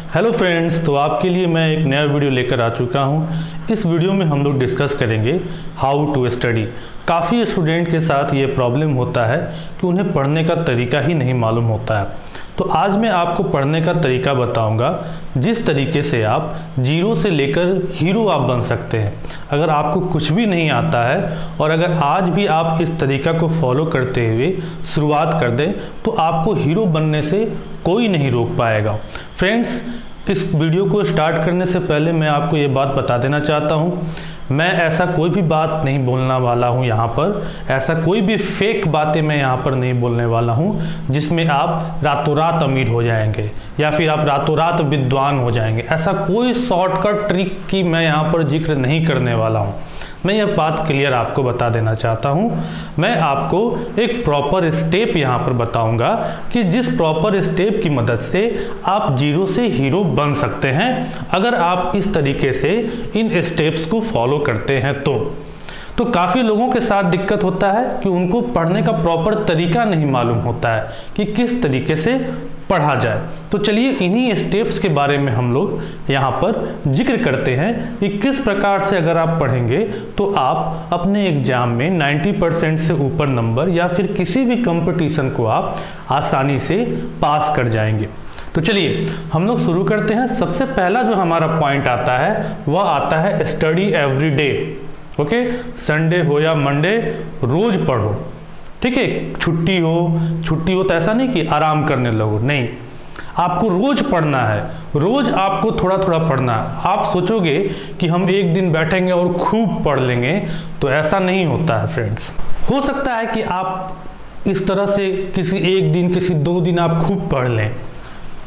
Hello friends, तो आपके लिए मैं एक नया वीडियो लेकर आ चुका हूं। इस वीडियो में हम लोग डिस्कस करेंगे हाउ टू स्टडी। काफ़ी स्टूडेंट के साथ ये प्रॉब्लम होता है कि उन्हें पढ़ने का तरीका ही नहीं मालूम होता है। तो आज मैं आपको पढ़ने का तरीका बताऊंगा जिस तरीके से आप जीरो से लेकर हीरो आप बन सकते हैं। अगर आपको कुछ भी नहीं आता है और अगर आज भी आप इस तरीका को फॉलो करते हुए शुरुआत कर दें तो आपको हीरो बनने से कोई नहीं रोक पाएगा। फ्रेंड्स, इस वीडियो को स्टार्ट करने से पहले मैं आपको ये बात बता देना चाहता हूँ, मैं ऐसा कोई भी बात नहीं बोलने वाला हूँ यहाँ पर, ऐसा कोई भी फेक बातें मैं यहाँ पर नहीं बोलने वाला हूँ जिसमें आप रातों रात अमीर हो जाएंगे या फिर आप रातों रात विद्वान हो जाएंगे। ऐसा कोई शॉर्टकट ट्रिक की मैं यहाँ पर जिक्र नहीं करने वाला हूँ। मैं यह बात क्लियर आपको बता देना चाहता हूँ। मैं आपको एक प्रॉपर स्टेप यहाँ पर बताऊँगा कि जिस प्रॉपर स्टेप की मदद से आप जीरो से हीरो बन सकते हैं अगर आप इस तरीके से इन स्टेप्स को फॉलो करते हैं। तो काफ़ी लोगों के साथ दिक्कत होता है कि उनको पढ़ने का प्रॉपर तरीका नहीं मालूम होता है कि किस तरीके से पढ़ा जाए। तो चलिए इन्हीं स्टेप्स के बारे में हम लोग यहाँ पर जिक्र करते हैं कि किस प्रकार से अगर आप पढ़ेंगे तो आप अपने एग्जाम में 90% से ऊपर नंबर या फिर किसी भी कंपटीशन को आप आसानी से पास कर जाएंगे। तो चलिए हम लोग शुरू करते हैं। सबसे पहला जो हमारा पॉइंट आता है वह आता है study every day. Okay, Sunday हो या मंडे रोज पढ़ो। ठीक है, छुट्टी हो तो ऐसा नहीं कि आराम करने लगो, नहीं, आपको रोज पढ़ना है। रोज आपको थोड़ा थोड़ा पढ़ना है। आप सोचोगे कि हम एक दिन बैठेंगे और खूब पढ़ लेंगे, तो ऐसा नहीं होता है फ्रेंड्स। हो सकता है कि आप इस तरह से किसी एक दिन किसी 2 दिन आप खूब पढ़ लें,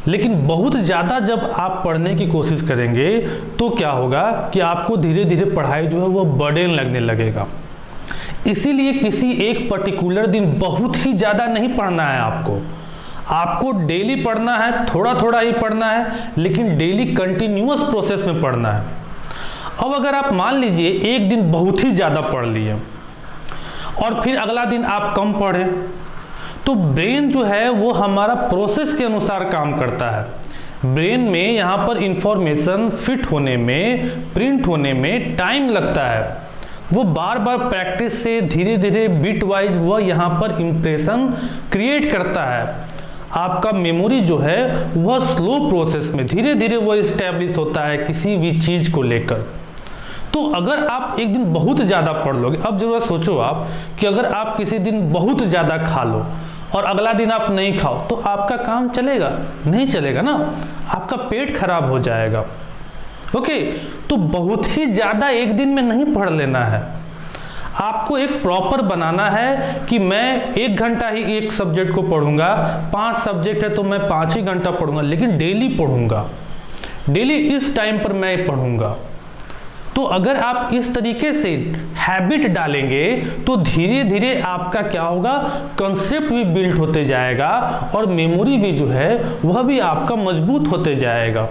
लेकिन बहुत ज़्यादा जब आप पढ़ने की कोशिश करेंगे तो क्या होगा कि आपको धीरे धीरे पढ़ाई जो है वो बर्डन लगने लगेगा। इसीलिए किसी एक पर्टिकुलर दिन बहुत ही ज़्यादा नहीं पढ़ना है। आपको डेली पढ़ना है, थोड़ा थोड़ा ही पढ़ना है, लेकिन डेली कंटिन्यूअस प्रोसेस में पढ़ना है। अब अगर आप मान लीजिए एक दिन बहुत ही ज़्यादा पढ़ लिए और फिर अगला दिन आप कम पढ़े, तो ब्रेन जो है वो हमारा प्रोसेस के अनुसार काम करता है। ब्रेन में यहाँ पर इंफॉर्मेशन फिट होने में, प्रिंट होने में टाइम लगता है। वो बार बार प्रैक्टिस से धीरे धीरे बिट वाइज वह यहाँ पर इम्प्रेशन क्रिएट करता है। आपका मेमोरी जो है वह स्लो प्रोसेस में धीरे धीरे वह इस्टेब्लिश होता है किसी भी चीज़ को लेकर। तो अगर आप एक दिन बहुत ज़्यादा पढ़ लोगे, अब जरा सोचो आप कि अगर आप किसी दिन बहुत ज़्यादा खा लो और अगला दिन आप नहीं खाओ तो आपका काम चलेगा? नहीं चलेगा ना, आपका पेट खराब हो जाएगा। ओके, तो बहुत ही ज़्यादा एक दिन में नहीं पढ़ लेना है। आपको एक प्रॉपर बनाना है कि मैं 1 घंटा ही एक सब्जेक्ट को पढ़ूंगा, 5 सब्जेक्ट है तो मैं 5 ही घंटा पढ़ूंगा, लेकिन डेली पढ़ूंगा, डेली इस टाइम पर मैं पढ़ूंगा। तो अगर आप इस तरीके से हैबिट डालेंगे तो धीरे धीरे आपका क्या होगा, कंसेप्ट भी बिल्ड होते जाएगा और मेमोरी भी जो है वह भी आपका मजबूत होते जाएगा।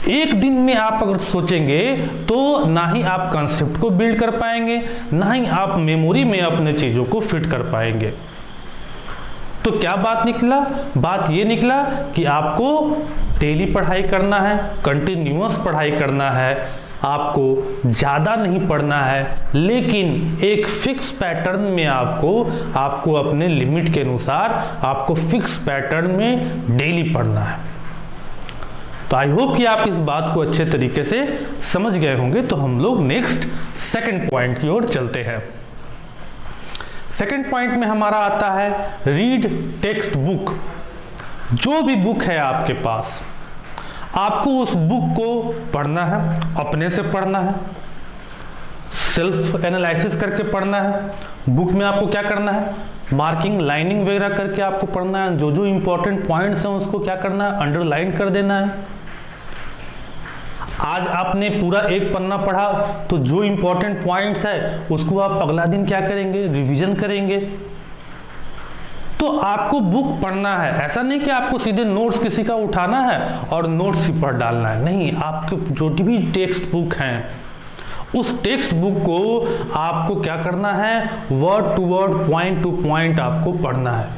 एक दिन में आप अगर सोचेंगे तो ना ही आप कंसेप्ट को बिल्ड कर पाएंगे, ना ही आप मेमोरी में अपने चीज़ों को फिट कर पाएंगे। तो क्या बात निकला? बात ये निकला कि आपको डेली पढ़ाई करना है, कंटिन्यूअस पढ़ाई करना है, आपको ज़्यादा नहीं पढ़ना है, लेकिन एक फिक्स पैटर्न में आपको अपने लिमिट के अनुसार आपको फिक्स पैटर्न में डेली पढ़ना है। तो आई होप कि आप इस बात को अच्छे तरीके से समझ गए होंगे। तो हम लोग नेक्स्ट सेकंड पॉइंट की ओर चलते हैं। सेकंड पॉइंट में हमारा आता है रीड टेक्स्ट बुक। जो भी बुक है आपके पास, आपको उस बुक को पढ़ना है, अपने से पढ़ना है, सेल्फ एनालिसिस करके पढ़ना है। बुक में आपको क्या करना है, मार्किंग लाइनिंग वगैरह करके आपको पढ़ना है। जो जो इंपॉर्टेंट पॉइंट्स हैं उसको क्या करना है, अंडरलाइन कर देना है। आज आपने पूरा एक पन्ना पढ़ा तो जो इंपॉर्टेंट पॉइंट्स है उसको आप अगला दिन क्या करेंगे, रिवीजन करेंगे। तो आपको बुक पढ़ना है, ऐसा नहीं कि आपको सीधे नोट्स किसी का उठाना है और नोट्स ही पढ़ डालना है। नहीं, आपके जो भी टेक्स्ट बुक हैं उस टेक्स्ट बुक को आपको क्या करना है, word to word, point to point आपको पढ़ना है।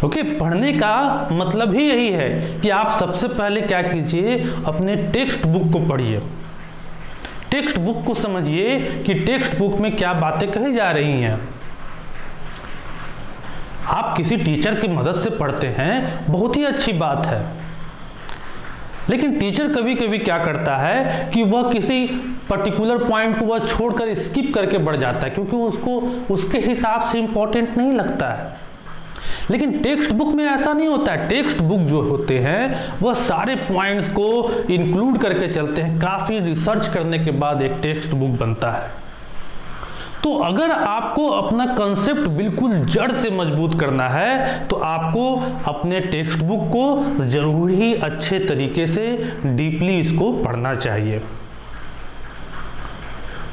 ओके, पढ़ने का मतलब ही यही है कि आप सबसे पहले क्या कीजिए, अपने टेक्स्ट बुक को पढ़िए, टेक्स्ट बुक को समझिए कि टेक्स्ट बुक में क्या बातें कही जा रही हैं। आप किसी टीचर की मदद से पढ़ते हैं, बहुत ही अच्छी बात है, लेकिन टीचर कभी कभी क्या करता है कि वह किसी पर्टिकुलर पॉइंट को वह छोड़कर स्किप करके बढ़ जाता है, क्योंकि उसको उसके हिसाब से इंपॉर्टेंट नहीं लगता है। लेकिन टेक्स्ट बुक में ऐसा नहीं होता है। टेक्स्ट बुक जो होते हैं वह सारे पॉइंट्स को इंक्लूड करके चलते हैं, काफ़ी रिसर्च करने के बाद एक टेक्स्ट बुक बनता है। तो अगर आपको अपना कंसेप्ट बिल्कुल जड़ से मजबूत करना है तो आपको अपने टेक्स्ट बुक को जरूर ही अच्छे तरीके से डीपली इसको पढ़ना चाहिए।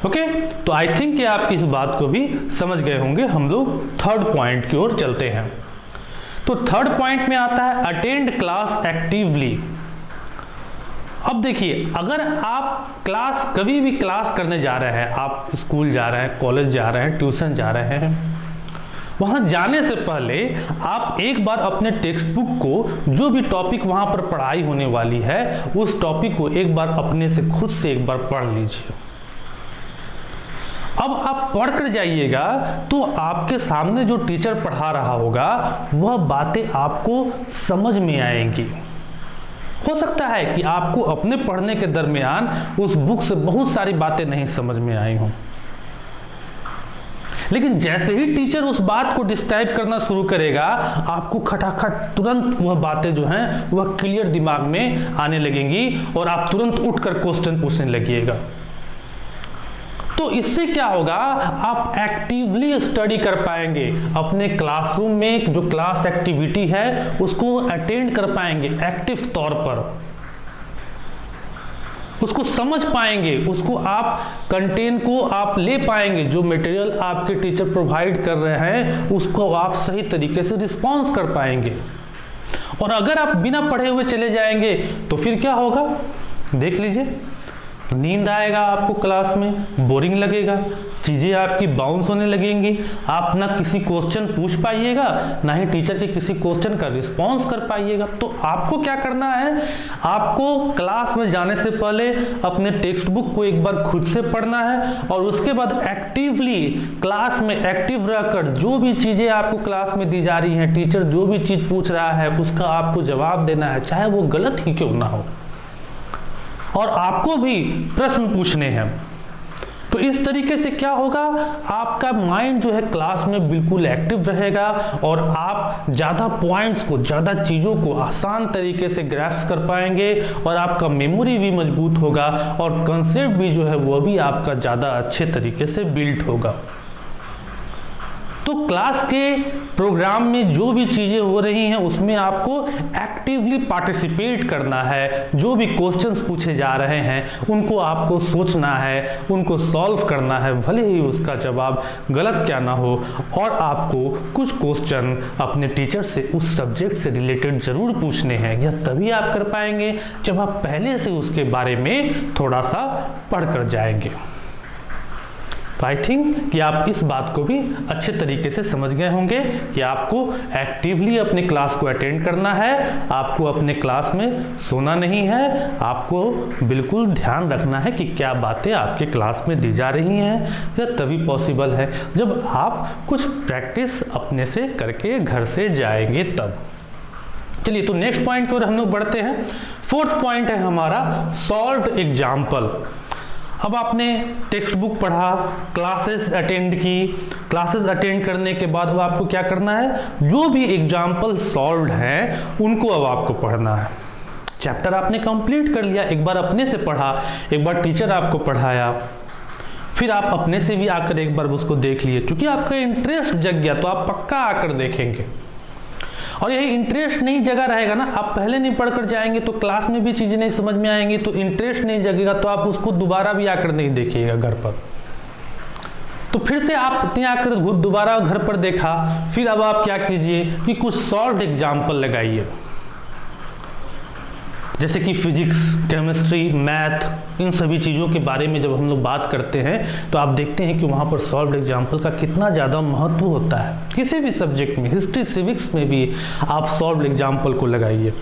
ओके, तो आई थिंक कि आप इस बात को भी समझ गए होंगे। हम लोग थर्ड पॉइंट की ओर चलते हैं। तो थर्ड पॉइंट में आता है अटेंड क्लास एक्टिवली। अब देखिए, अगर आप कभी भी क्लास करने जा रहे हैं, आप स्कूल जा रहे हैं, कॉलेज जा रहे हैं, ट्यूशन जा रहे हैं, वहां जाने से पहले आप एक बार अपने टेक्स्ट बुक को, जो भी टॉपिक वहां पर पढ़ाई होने वाली है, उस टॉपिक को एक बार अपने से खुद से एक बार पढ़ लीजिए। अब आप पढ़ कर जाइएगा तो आपके सामने जो टीचर पढ़ा रहा होगा वह बातें आपको समझ में आएंगी। हो सकता है कि आपको अपने पढ़ने के दरमियान उस बुक से बहुत सारी बातें नहीं समझ में आई हों, लेकिन जैसे ही टीचर उस बात को डिस्क्राइब करना शुरू करेगा, आपको खटाखट तुरंत वह बातें जो हैं वह क्लियर दिमाग में आने लगेंगी और आप तुरंत उठकर क्वेश्चन पूछने लगिएगा। तो इससे क्या होगा, आप एक्टिवली स्टडी कर पाएंगे, अपने क्लासरूम में जो क्लास एक्टिविटी है उसको अटेंड कर पाएंगे, एक्टिव तौर पर उसको समझ पाएंगे, उसको आप कंटेंट को आप ले पाएंगे, जो मटेरियल आपके टीचर प्रोवाइड कर रहे हैं उसको आप सही तरीके से रिस्पॉन्स कर पाएंगे। और अगर आप बिना पढ़े हुए चले जाएंगे तो फिर क्या होगा, देख लीजिए, नींद आएगा आपको, क्लास में बोरिंग लगेगा, चीज़ें आपकी बाउंस होने लगेंगी, आप ना किसी क्वेश्चन पूछ पाइएगा, ना ही टीचर के किसी क्वेश्चन का रिस्पॉन्स कर पाइएगा। तो आपको क्या करना है, आपको क्लास में जाने से पहले अपने टेक्स्ट बुक को एक बार खुद से पढ़ना है और उसके बाद एक्टिवली क्लास में एक्टिव रहकर जो भी चीज़ें आपको क्लास में दी जा रही हैं, टीचर जो भी चीज़ पूछ रहा है उसका आपको जवाब देना है, चाहे वो गलत ही क्यों ना हो, और आपको भी प्रश्न पूछने हैं। तो इस तरीके से क्या होगा, आपका माइंड जो है क्लास में बिल्कुल एक्टिव रहेगा और आप ज़्यादा पॉइंट्स को, ज़्यादा चीज़ों को आसान तरीके से ग्रैस्प कर पाएंगे और आपका मेमोरी भी मजबूत होगा और कंसेप्ट भी जो है वो भी आपका ज़्यादा अच्छे तरीके से बिल्ड होगा। तो क्लास के प्रोग्राम में जो भी चीज़ें हो रही हैं उसमें आपको एक्टिवली पार्टिसिपेट करना है, जो भी क्वेश्चंस पूछे जा रहे हैं उनको आपको सोचना है, उनको सॉल्व करना है, भले ही उसका जवाब गलत क्या ना हो, और आपको कुछ क्वेश्चन अपने टीचर से उस सब्जेक्ट से रिलेटेड ज़रूर पूछने हैं। यह तभी आप कर पाएंगे जब आप पहले से उसके बारे में थोड़ा सा पढ़ कर जाएंगे। तो आई थिंक कि आप इस बात को भी अच्छे तरीके से समझ गए होंगे कि आपको एक्टिवली अपने क्लास को अटेंड करना है, आपको अपने क्लास में सोना नहीं है, आपको बिल्कुल ध्यान रखना है कि क्या बातें आपके क्लास में दी जा रही हैं। यह तभी पॉसिबल है जब आप कुछ प्रैक्टिस अपने से करके घर से जाएंगे तब। चलिए, तो नेक्स्ट पॉइंट की ओर हम लोग बढ़ते हैं। फोर्थ पॉइंट है हमारा सॉल्व एग्जाम्पल। अब आपने टेक्स्ट बुक पढ़ा, क्लासेस अटेंड की, क्लासेस अटेंड करने के बाद अब आपको क्या करना है, जो भी एग्जाम्पल सॉल्व्ड हैं उनको अब आपको पढ़ना है। चैप्टर आपने कंप्लीट कर लिया, एक बार अपने से पढ़ा, एक बार टीचर आपको पढ़ाया, फिर आप अपने से भी आकर एक बार उसको देख लिए, क्योंकि आपका इंटरेस्ट जग गया तो आप पक्का आकर देखेंगे। और यही इंटरेस्ट नहीं जगा रहेगा ना, आप पहले नहीं पढ़कर जाएंगे तो क्लास में भी चीज़ें नहीं समझ में आएंगी, तो इंटरेस्ट नहीं जगेगा तो आप उसको दोबारा भी आकर नहीं देखिएगा घर पर। तो फिर से आपने आकर दोबारा घर पर देखा, फिर अब आप क्या कीजिए कि कुछ सॉल्व एग्जाम्पल लगाइए। जैसे कि फिजिक्स, केमिस्ट्री, मैथ, इन सभी चीज़ों के बारे में जब हम लोग बात करते हैं तो आप देखते हैं कि वहाँ पर सॉल्व्ड एग्जाम्पल का कितना ज़्यादा महत्व होता है। किसी भी सब्जेक्ट में, हिस्ट्री, सिविक्स में भी आप सॉल्व्ड एग्जाम्पल को लगाइए।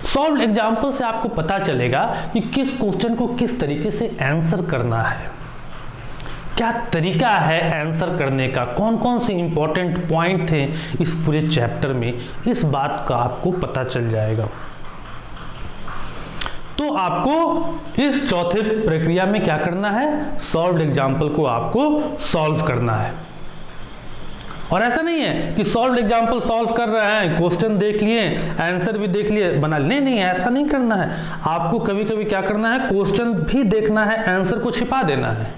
सॉल्व्ड एग्जाम्पल से आपको पता चलेगा कि किस क्वेश्चन को किस तरीके से आंसर करना है, क्या तरीका है आंसर करने का, कौन कौन से इंपॉर्टेंट पॉइंट थे इस पूरे चैप्टर में, इस बात का आपको पता चल जाएगा। तो आपको इस चौथे प्रक्रिया में क्या करना है, सॉल्व्ड एग्जाम्पल को आपको सॉल्व करना है। और ऐसा नहीं है कि सॉल्व्ड एग्जाम्पल सॉल्व कर रहे हैं, क्वेश्चन देख लिए, आंसर भी देख लिए, बना लिए, नहीं, ऐसा नहीं करना है। आपको कभी कभी क्या करना है, क्वेश्चन भी देखना है, आंसर को छिपा देना है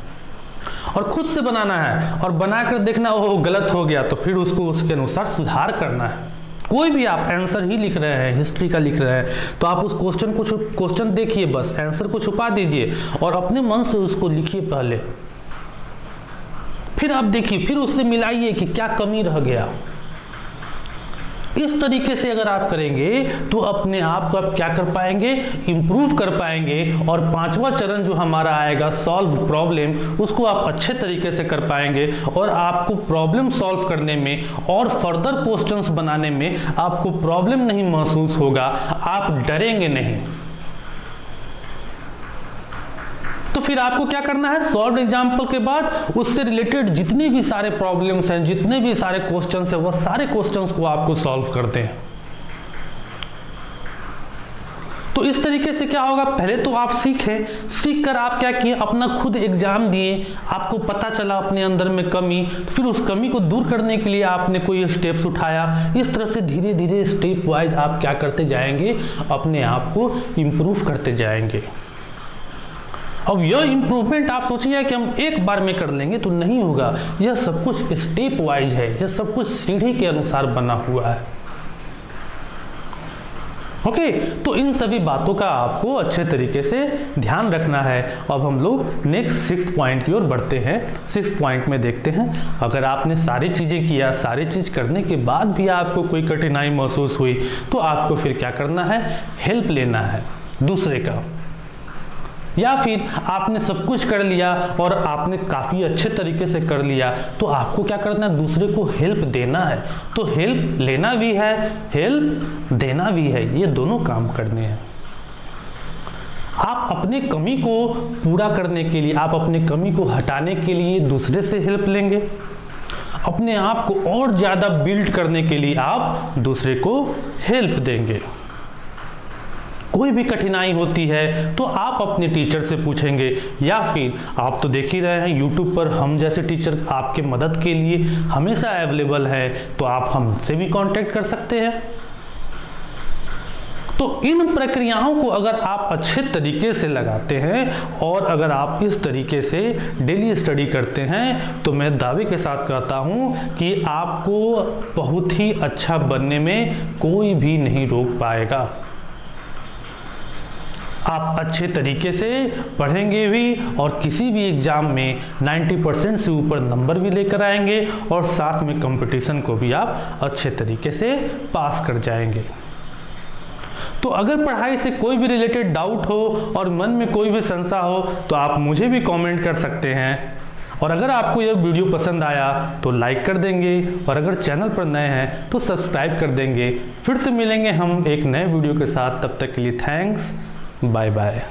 और खुद से बनाना है और बनाकर देखना, ओह गलत हो गया, तो फिर उसको उसके अनुसार सुधार करना है। कोई भी आप आंसर ही लिख रहे हैं, हिस्ट्री का लिख रहे हैं, तो आप उस क्वेश्चन देखिए, बस आंसर को छुपा दीजिए और अपने मन से उसको लिखिए पहले, फिर आप देखिए, फिर उससे मिलाइए कि क्या कमी रह गया। इस तरीके से अगर आप करेंगे तो अपने आप को आप क्या कर पाएंगे, इंप्रूव कर पाएंगे। और पांचवा चरण जो हमारा आएगा, सॉल्व प्रॉब्लम, उसको आप अच्छे तरीके से कर पाएंगे और आपको प्रॉब्लम सॉल्व करने में और फर्दर क्वेश्चंस बनाने में आपको प्रॉब्लम नहीं महसूस होगा, आप डरेंगे नहीं। तो फिर आपको क्या करना है, सॉल्व्ड एग्जाम्पल के बाद उससे रिलेटेड जितने भी सारे प्रॉब्लम्स हैं, जितने भी सारे क्वेश्चंस हैं, वह सारे क्वेश्चंस को आपको सॉल्व करते हैं। तो इस तरीके से क्या होगा, पहले तो आप सीख कर आप क्या किए, अपना खुद एग्जाम दिए, आपको पता चला अपने अंदर में कमी, तो फिर उस कमी को दूर करने के लिए आपने कोई स्टेप्स उठाया। इस तरह से धीरे धीरे स्टेप वाइज आप क्या करते जाएंगे, अपने आप को इम्प्रूव करते जाएंगे। अब यह इंप्रूवमेंट आप सोचिए कि हम एक बार में कर लेंगे तो नहीं होगा, यह सब कुछ स्टेप वाइज है, यह सब कुछ सीढ़ी के अनुसार बना हुआ है। ओके, तो इन सभी बातों का आपको अच्छे तरीके से ध्यान रखना है। अब हम लोग नेक्स्ट 6th पॉइंट की ओर बढ़ते हैं। 6th पॉइंट में देखते हैं, अगर आपने सारी चीज़ें किया, सारी चीज़ करने के बाद भी आपको कोई कठिनाई महसूस हुई तो आपको फिर क्या करना है, हेल्प लेना है दूसरे का। या फिर आपने सब कुछ कर लिया और आपने काफ़ी अच्छे तरीके से कर लिया तो आपको क्या करना है, दूसरे को हेल्प देना है। तो हेल्प लेना भी है, हेल्प देना भी है, ये दोनों काम करने हैं। आप अपने कमी को पूरा करने के लिए, आप अपने कमी को हटाने के लिए दूसरे से हेल्प लेंगे, अपने आप को और ज़्यादा बिल्ड करने के लिए आप दूसरे को हेल्प देंगे। कोई भी कठिनाई होती है तो आप अपने टीचर से पूछेंगे, या फिर आप तो देख ही रहे हैं यूट्यूब पर हम जैसे टीचर आपके मदद के लिए हमेशा अवेलेबल है, तो आप हमसे भी कांटेक्ट कर सकते हैं। तो इन प्रक्रियाओं को अगर आप अच्छे तरीके से लगाते हैं और अगर आप इस तरीके से डेली स्टडी करते हैं तो मैं दावे के साथ कहता हूं कि आपको बहुत ही अच्छा बनने में कोई भी नहीं रोक पाएगा। आप अच्छे तरीके से पढ़ेंगे भी और किसी भी एग्जाम में 90% से ऊपर नंबर भी लेकर आएंगे और साथ में कंपटीशन को भी आप अच्छे तरीके से पास कर जाएंगे। तो अगर पढ़ाई से कोई भी रिलेटेड डाउट हो और मन में कोई भी संशय हो तो आप मुझे भी कमेंट कर सकते हैं। और अगर आपको यह वीडियो पसंद आया तो लाइक कर देंगे और अगर चैनल पर नए हैं तो सब्सक्राइब कर देंगे। फिर से मिलेंगे हम एक नए वीडियो के साथ, तब तक के लिए थैंक्स, बाय बाय।